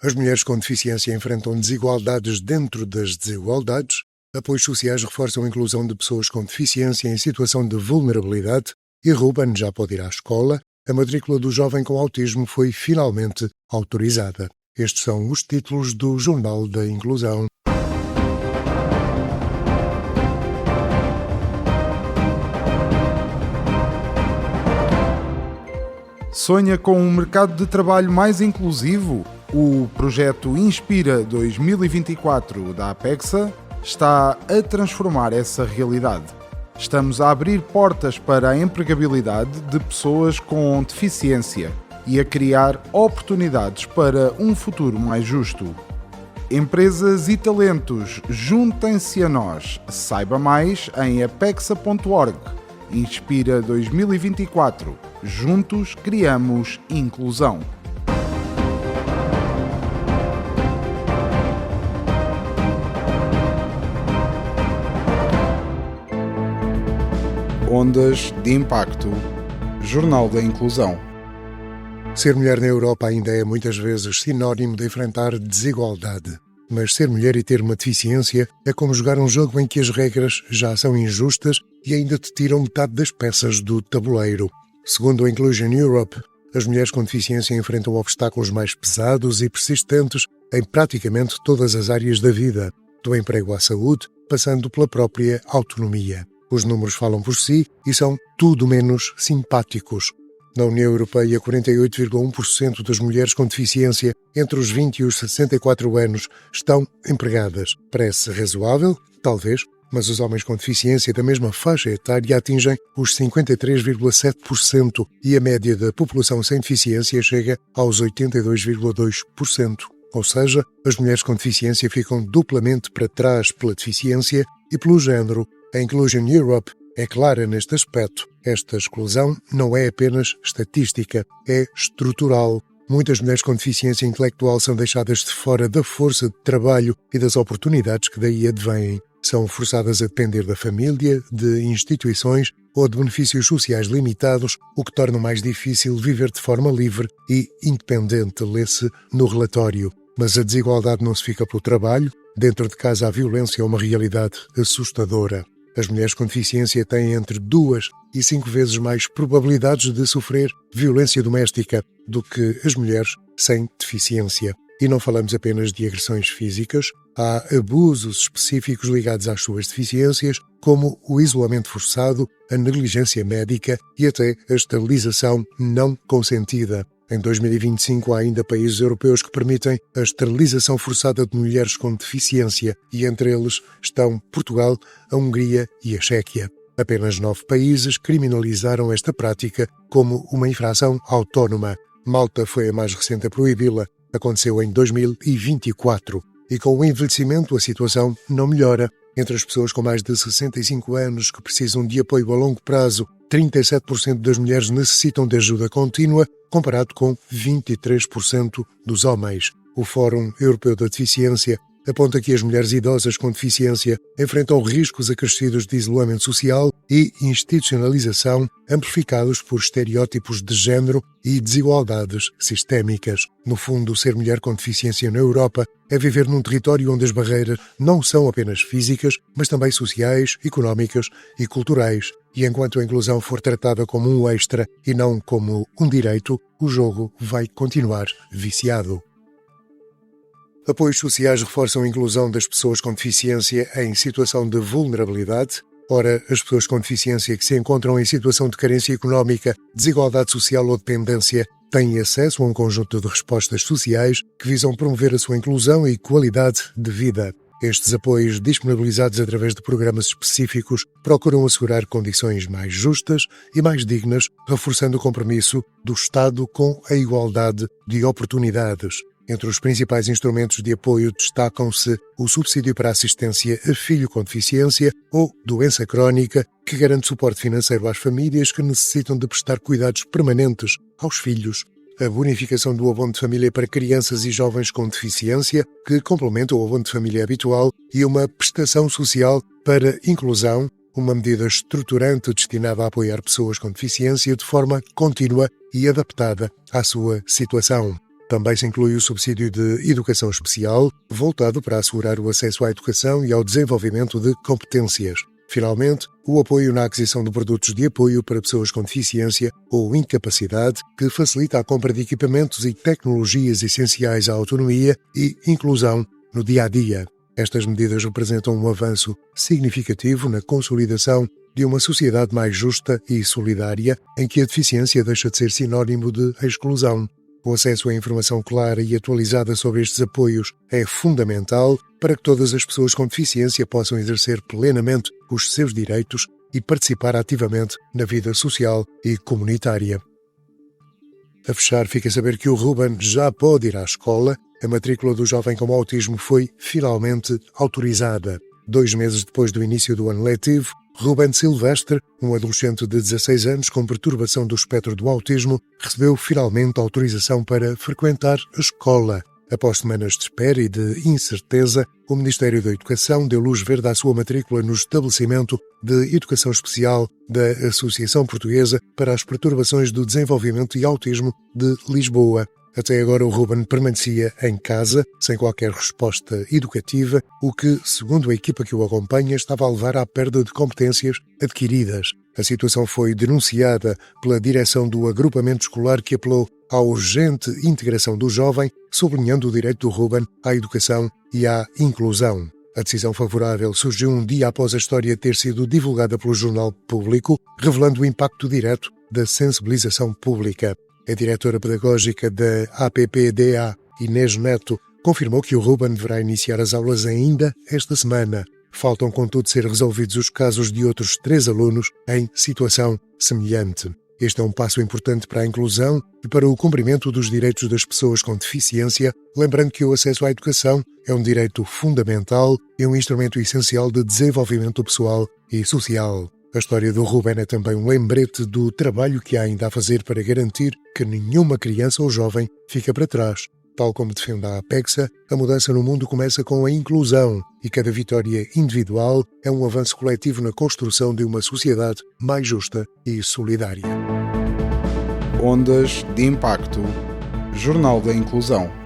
As mulheres com deficiência enfrentam desigualdades dentro das desigualdades. Apoios sociais reforçam a inclusão de pessoas com deficiência em situação de vulnerabilidade. E Ruben já pode ir à escola. A matrícula do jovem com autismo foi finalmente autorizada. Estes são os títulos do Jornal da Inclusão. Sonha com um mercado de trabalho mais inclusivo? O projeto Inspira 2024 da Apexa está a transformar essa realidade. Estamos a abrir portas para a empregabilidade de pessoas com deficiência e a criar oportunidades para um futuro mais justo. Empresas e talentos, juntem-se a nós. Saiba mais em apexa.org. Inspira 2024. Juntos criamos inclusão. Ondas de Impacto. Jornal da Inclusão. Ser mulher na Europa ainda é muitas vezes sinónimo de enfrentar desigualdade. Mas ser mulher e ter uma deficiência é como jogar um jogo em que as regras já são injustas e ainda te tiram metade das peças do tabuleiro. Segundo a Inclusion Europe, as mulheres com deficiência enfrentam obstáculos mais pesados e persistentes em praticamente todas as áreas da vida, do emprego à saúde, passando pela própria autonomia. Os números falam por si e são tudo menos simpáticos. Na União Europeia, 48,1% das mulheres com deficiência entre os 20 e os 64 anos estão empregadas. Parece razoável? Talvez, mas os homens com deficiência da mesma faixa etária atingem os 53,7% e a média da população sem deficiência chega aos 82,2%. Ou seja, as mulheres com deficiência ficam duplamente para trás pela deficiência e pelo género. A Inclusion Europe é clara neste aspecto. Esta exclusão não é apenas estatística, é estrutural. Muitas mulheres com deficiência intelectual são deixadas de fora da força de trabalho e das oportunidades que daí advêm. São forçadas a depender da família, de instituições ou de benefícios sociais limitados, o que torna mais difícil viver de forma livre e independente, lê-se no relatório. Mas a desigualdade não se fica pelo trabalho. Dentro de casa a violência é uma realidade assustadora. As mulheres com deficiência têm entre 2 e 5 vezes mais probabilidades de sofrer violência doméstica do que as mulheres sem deficiência. E não falamos apenas de agressões físicas, há abusos específicos ligados às suas deficiências, como o isolamento forçado, a negligência médica e até a esterilização não consentida. Em 2025 há ainda países europeus que permitem a esterilização forçada de mulheres com deficiência e entre eles estão Portugal, a Hungria e a Chequia. Apenas 9 países criminalizaram esta prática como uma infração autónoma. Malta foi a mais recente a proibi-la. Aconteceu em 2024. E com o envelhecimento a situação não melhora. Entre as pessoas com mais de 65 anos que precisam de apoio a longo prazo, 37% das mulheres necessitam de ajuda contínua, comparado com 23% dos homens. O Fórum Europeu da Deficiência aponta que as mulheres idosas com deficiência enfrentam riscos acrescidos de isolamento social e institucionalização amplificados por estereótipos de género e desigualdades sistémicas. No fundo, ser mulher com deficiência na Europa é viver num território onde as barreiras não são apenas físicas, mas também sociais, económicas e culturais. E enquanto a inclusão for tratada como um extra e não como um direito, o jogo vai continuar viciado. Apoios sociais reforçam a inclusão das pessoas com deficiência em situação de vulnerabilidade. Ora, as pessoas com deficiência que se encontram em situação de carência económica, desigualdade social ou dependência têm acesso a um conjunto de respostas sociais que visam promover a sua inclusão e qualidade de vida. Estes apoios, disponibilizados através de programas específicos, procuram assegurar condições mais justas e mais dignas, reforçando o compromisso do Estado com a igualdade de oportunidades. Entre os principais instrumentos de apoio destacam-se o subsídio para assistência a filho com deficiência ou doença crónica, que garante suporte financeiro às famílias que necessitam de prestar cuidados permanentes aos filhos. A bonificação do abono de família para crianças e jovens com deficiência, que complementa o abono de família habitual, e uma prestação social para inclusão, uma medida estruturante destinada a apoiar pessoas com deficiência de forma contínua e adaptada à sua situação. Também se inclui o subsídio de educação especial, voltado para assegurar o acesso à educação e ao desenvolvimento de competências. Finalmente, o apoio na aquisição de produtos de apoio para pessoas com deficiência ou incapacidade, que facilita a compra de equipamentos e tecnologias essenciais à autonomia e inclusão no dia-a-dia. Estas medidas representam um avanço significativo na consolidação de uma sociedade mais justa e solidária, em que a deficiência deixa de ser sinónimo de exclusão. O acesso à informação clara e atualizada sobre estes apoios é fundamental para que todas as pessoas com deficiência possam exercer plenamente os seus direitos e participar ativamente na vida social e comunitária. A fechar, fica a saber que o Ruben já pode ir à escola. A matrícula do jovem com autismo foi finalmente autorizada. 2 meses depois do início do ano letivo, Ruben Silvestre, um adolescente de 16 anos com perturbação do espectro do autismo, recebeu finalmente autorização para frequentar a escola. Após semanas de espera e de incerteza, o Ministério da Educação deu luz verde à sua matrícula no estabelecimento de educação especial da Associação Portuguesa para as Perturbações do Desenvolvimento e Autismo de Lisboa. Até agora o Ruben permanecia em casa, sem qualquer resposta educativa, o que, segundo a equipa que o acompanha, estava a levar à perda de competências adquiridas. A situação foi denunciada pela direção do agrupamento escolar, que apelou à urgente integração do jovem, sublinhando o direito do Ruben à educação e à inclusão. A decisão favorável surgiu um dia após a história ter sido divulgada pelo Jornal Público, revelando o impacto direto da sensibilização pública. A diretora pedagógica da APPDA, Inês Neto, confirmou que o Ruben deverá iniciar as aulas ainda esta semana. Faltam, contudo, ser resolvidos os casos de outros 3 alunos em situação semelhante. Este é um passo importante para a inclusão e para o cumprimento dos direitos das pessoas com deficiência, lembrando que o acesso à educação é um direito fundamental e um instrumento essencial de desenvolvimento pessoal e social. A história do Ruben é também um lembrete do trabalho que há ainda a fazer para garantir que nenhuma criança ou jovem fica para trás. Tal como defende a APEXA, a mudança no mundo começa com a inclusão e cada vitória individual é um avanço coletivo na construção de uma sociedade mais justa e solidária. Ondas de Impacto. Jornal da Inclusão.